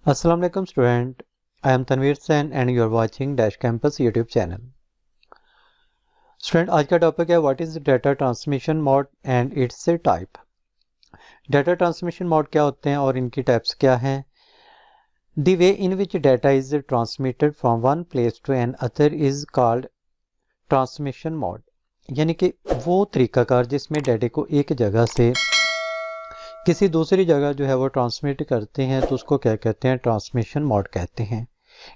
अस्सलाम वालेकुम student, I am Tanveer Sain and you are watching dash campus YouTube channel. Student, आज का टॉपिक है what is data transmission mode and its type. Data transmission mode क्या होते हैं और इनकी टाइप्स क्या हैं। The way in which data is transmitted from one place to another is called transmission mode, यानी कि वो तरीकाकार जिसमें डाटा को एक जगह से किसी दूसरी जगह जो है वो ट्रांसमिट करते हैं तो उसको क्या कहते हैं, ट्रांसमिशन मोड कहते हैं।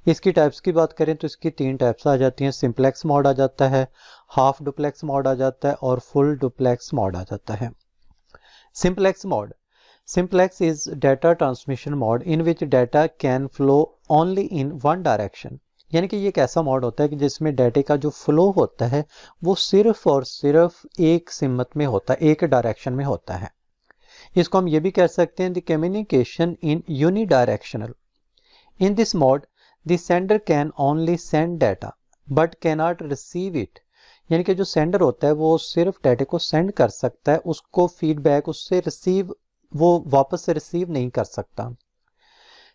इसकी टाइप्स की बात करें तो इसकी 3 टाइप्स आ जाती हैं। सिंपलेक्स मोड आ जाता है, हाफ डुप्लेक्स मोड आ जाता है और फुल डुप्लेक्स मोड आ जाता है। Simplex mode, simplex is data transmission mode in which data can flow only in one direction, यानी कि ये एक ऐसा मोड होता है कि जिसमें डाटा का जो फ्लो होता है वो सिर्फ और सिर्फ एक सिमत में होता है, एक डायरेक्शन में होता है। इसको हम ये भी कह सकते हैं the communication in unidirectional. In this mode the sender can only send data but can not receive it, यानी कि जो सेंडर होता है वो सिर्फ डाटा को सेंड कर सकता है, उसको फीडबैक उससे रिसीव वो वापस से रिसीव नहीं कर सकता।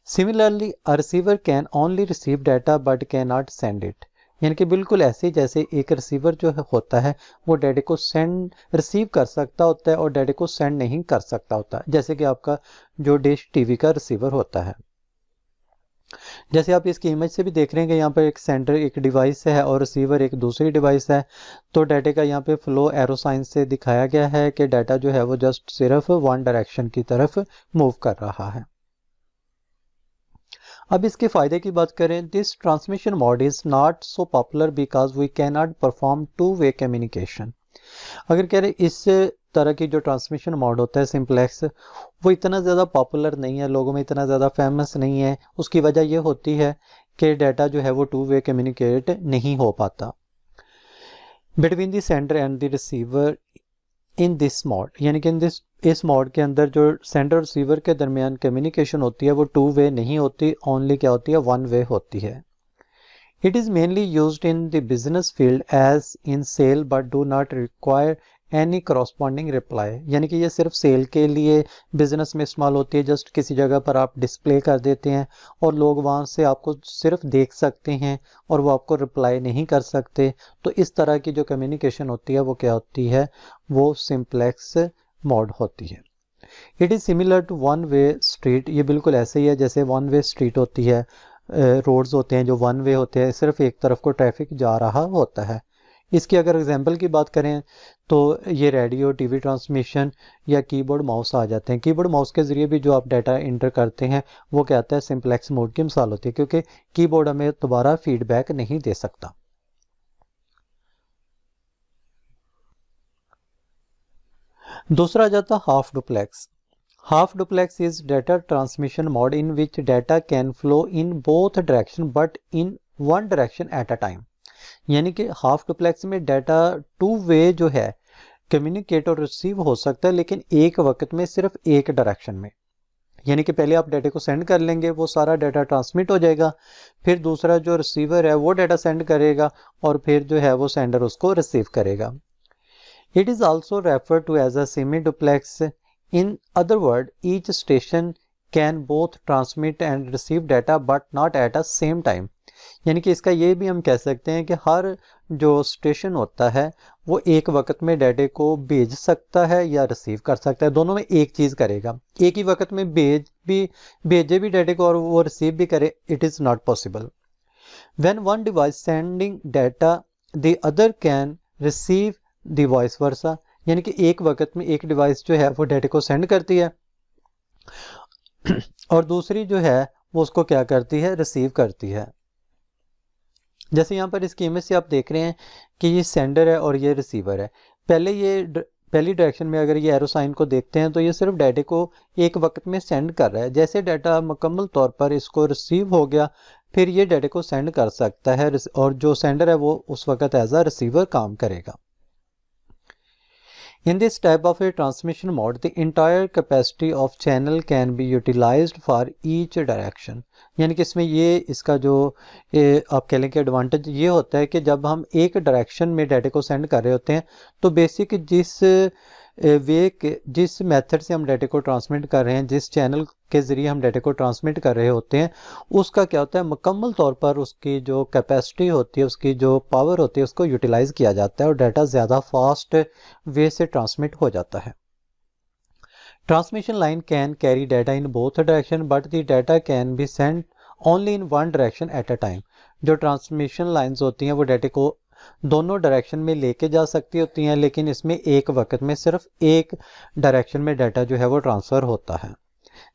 Similarly a receiver can only receive data but can not send it, यानी कि बिल्कुल ऐसे जैसे एक रिसीवर जो होता है वो डाटा को सेंड रिसीव कर सकता होता है और डाटा को सेंड नहीं कर सकता होता, जैसे कि आपका जो डिश टीवी का रिसीवर होता है। जैसे आप इसकी इमेज से भी देख रहे हैं कि यहाँ पर एक सेंडर एक डिवाइस है और रिसीवर एक दूसरी डिवाइस है। तो डाटा का यहाँ पे फ्लो एरो साइन से दिखाया गया है कि डाटा जो है वो जस्ट सिर्फ वन डायरेक्शन की तरफ मूव कर रहा है। अब इसके फ़ायदे की बात करें, this transmission mode is not so popular because we can not perform two way communication. अगर कह रहे इस तरह की जो ट्रांसमिशन मोड होता है सिंपलेक्स, वो इतना ज़्यादा पॉपुलर नहीं है, लोगों में इतना ज़्यादा फेमस नहीं है। उसकी वजह ये होती है कि डाटा जो है वो टू वे कम्युनिकेट नहीं हो पाता between the sender and the receiver in this mode, यानी कि इस मोड के अंदर जो सेंडर और रिसीवर के दरमियान कम्युनिकेशन होती है वो टू वे नहीं होती, ओनली क्या होती है, वन वे होती है। It is mainly used in the business field as in sale but do not require any corresponding reply, यानी कि ये सिर्फ सेल के लिए बिजनेस में इस्तेमाल होती है। जस्ट किसी जगह पर आप डिस्प्ले कर देते हैं और लोग वहाँ से आपको सिर्फ देख सकते हैं और वो आपको रिप्लाई नहीं कर सकते। तो इस तरह की जो कम्युनिकेशन होती है वो क्या होती है, वो सिंपलेक्स मोड होती है। It is similar to one way street, ये बिल्कुल ऐसे ही है जैसे वन वे स्ट्रीट होती है, रोड्स होते हैं जो वन वे होते हैं, सिर्फ एक तरफ को ट्रैफिक जा रहा होता है। इसकी अगर एग्जांपल की बात करें तो ये रेडियो, टीवी ट्रांसमिशन या कीबोर्ड माउस आ जाते हैं। कीबोर्ड माउस के ज़रिए भी जो आप डाटा इंटर करते हैं वो क्या आता है, सिंपलेक्स मोड की मिसाल होती है, क्योंकि कीबोर्ड हमें दोबारा फीडबैक नहीं दे सकता। दूसरा आ जाता है half duplex. Half duplex is data transmission mode in which data can flow in both direction but in one direction at a time, यानी कि हाफ डुप्लेक्स में डाटा टू वे जो है कम्युनिकेट और रिसीव हो सकता है, लेकिन एक वक्त में सिर्फ एक डायरेक्शन में। यानी कि पहले आप डाटा को सेंड कर लेंगे, वो सारा डाटा ट्रांसमिट हो जाएगा, फिर दूसरा जो रिसीवर है वो डाटा सेंड करेगा और फिर जो है वो सेंडर उसको रिसीव करेगा। It is also refer to as a semi duplex. In other word, each station can both transmit and receive data but not at a same time, यानी कि इसका ये भी हम कह सकते हैं कि हर जो स्टेशन होता है वो एक वक्त में डाटा को भेज सकता है या रिसीव कर सकता है, दोनों में एक चीज़ करेगा। एक ही वक्त में भेजे भी डाटा को और वो रिसीव भी करे, it is not possible. When one device sending data the other can receive the vice versa कि एक वक्त में एक डिवाइस जो है वो डाटा को सेंड करती है और दूसरी जो है वो उसको क्या करती है, रिसीव करती है। जैसे यहाँ पर इसकी इमेज से आप देख रहे हैं कि ये सेंडर है और ये रिसीवर है। पहली डायरेक्शन में अगर ये एरो साइन को देखते हैं तो ये सिर्फ डाटा को एक वक्त में सेंड कर रहा है। जैसे डाटा मुकम्मल तौर पर इसको रिसीव हो गया फिर ये डाटा को सेंड कर सकता है और जो सेंडर है वो उस वक्त एज अ रिसीवर काम करेगा। In this type of a transmission mode, the entire capacity of channel can be utilized for each direction, यानी कि इसमें ये इसका जो आप कह लें कि एडवांटेज ये होता है कि जब हम एक डायरेक्शन में डाटा को सेंड कर रहे होते हैं तो बेसिक जिस वे के जिस मेथड से हम डाटा को ट्रांसमिट कर रहे हैं, जिस चैनल के ज़रिए हम डाटा को ट्रांसमिट कर रहे होते हैं, उसका क्या होता है, मुकम्मल तौर पर उसकी जो कैपेसिटी होती है, उसकी जो पावर होती है, उसको यूटिलाइज़ किया जाता है और डाटा ज़्यादा फास्ट वे से ट्रांसमिट हो जाता है। Transmission line can carry data in both direction but the data can be send only in one direction at a time. जो ट्रांसमिशन लाइंस होती हैं वो डाटा को दोनों डायरेक्शन में लेके जा सकती होती हैं, लेकिन इसमें एक वक्त में सिर्फ एक डायरेक्शन में डाटा जो है वो ट्रांसफ़र होता है।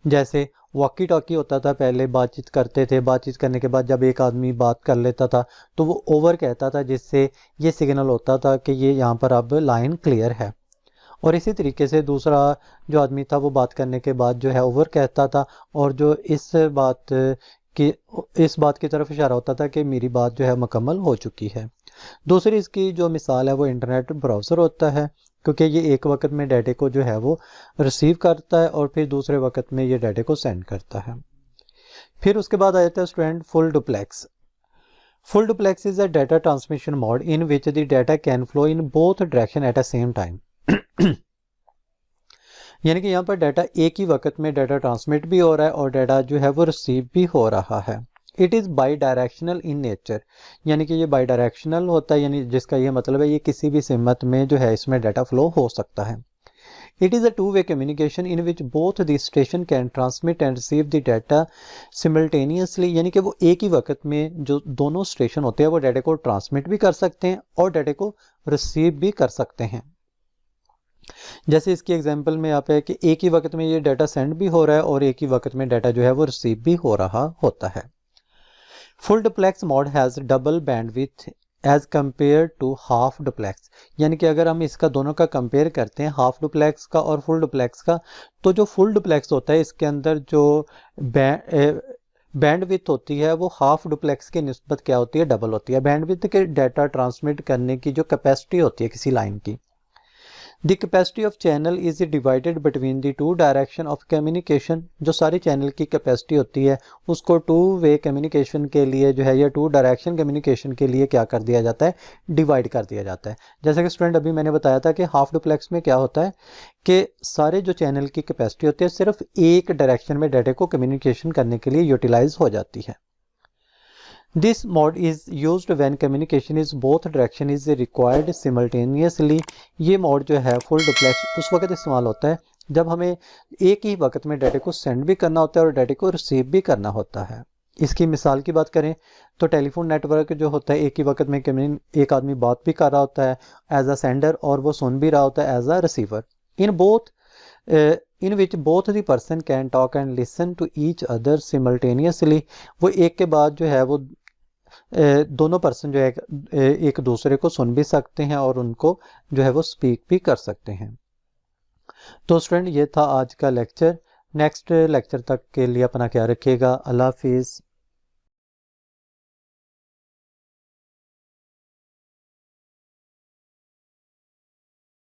जैसे वॉकी टॉकी होता था, पहले बातचीत करते थे, बातचीत करने के बाद जब एक आदमी बात कर लेता था तो वो ओवर कहता था, जिससे ये सिग्नल होता था कि ये यहाँ पर अब लाइन क्लियर है। और इसी तरीके से दूसरा जो आदमी था वो बात करने के बाद जो है ओवर कहता था, और जो इस बात की तरफ इशारा होता था कि मेरी बात जो है मुकम्मल हो चुकी है। दूसरी इसकी जो मिसाल है वो इंटरनेट ब्राउज़र होता है, क्योंकि ये एक वक्त में डाटे को जो है वो रिसीव करता है और फिर दूसरे वक्त में ये डाटे को सेंड करता है। फिर उसके बाद आ जाता है student full duplex. Full duplex is a data transmission mode in which the data can flow in both direction at a same time. यानी कि यहाँ पर डाटा एक ही वक्त में डाटा ट्रांसमिट भी हो रहा है और डाटा जो है वो रिसीव भी हो रहा है। It is by directional in nature, यानी कि ये बाई डायरेक्शनल होता है, यानी जिसका ये मतलब है ये किसी भी सिमत में जो है इसमें डाटा फ्लो हो सकता है। It is a to way communication in which both the station can transmit and receive the data simultaneously, यानी कि वो एक ही वक्त में जो दोनों स्टेशन होते हैं वो डाटा को ट्रांसमिट भी कर सकते हैं और डाटा को रिसीव भी कर सकते हैं। जैसे इसकी एग्जांपल में यहाँ पे है कि एक ही वक्त में ये डाटा सेंड भी हो रहा है और एक ही वक्त में डाटा जो है वो रिसीव भी हो रहा होता है। Full duplex mode has double bandwidth as compare to half duplex, यानी कि अगर हम इसका दोनों का कंपेयर करते हैं, हाफ डुप्लेक्स का और फुल डुप्लेक्स का, तो जो फुल डुप्लेक्स होता है इसके अंदर जो बैंडविड्थ होती है वो हाफ डुप्लेक्स की निस्बत क्या होती है, डबल होती है। बैंडविड्थ के डाटा ट्रांसमिट करने की जो कैपेसिटी होती है किसी लाइन की, the capacity of channel is divided between the two direction of communication. जो सारी चैनल की कैपेसिटी होती है उसको टू वे कम्युनिकेशन के लिए जो है या टू डायरेक्शन कम्युनिकेशन के लिए क्या कर दिया जाता है, डिवाइड कर दिया जाता है। जैसे कि स्टूडेंट अभी मैंने बताया था कि हाफ डुप्लेक्स में क्या होता है कि सारे जो चैनल की कैपेसिटी होती है सिर्फ एक डायरेक्शन में डाटा को कम्युनिकेशन करने के लिए यूटिलाइज हो जाती है। This mode is used when communication is both direction is required simultaneously। ये मोड जो है फुल डुप्लेक्स उस वक्त इस्तेमाल होता है जब हमें एक ही वक्त में डाटा को सेंड भी करना होता है और डाटा को रिसीव भी करना होता है। इसकी मिसाल की बात करें तो टेलीफोन नेटवर्क जो होता है एक ही वक्त में एक आदमी बात भी कर रहा होता है एज अ सेंडर और वो सुन भी रहा होता है as a receiver. In which both the person can talk and listen to each other simultaneously. वो एक के बाद जो है वो दोनों पर्सन जो है एक दूसरे को सुन भी सकते हैं और उनको जो है वो स्पीक भी कर सकते हैं। तो स्टूडेंट ये था आज का लेक्चर। नेक्स्ट लेक्चर तक के लिए अपना ख्याल रखिएगा। अल्लाह हाफिज़।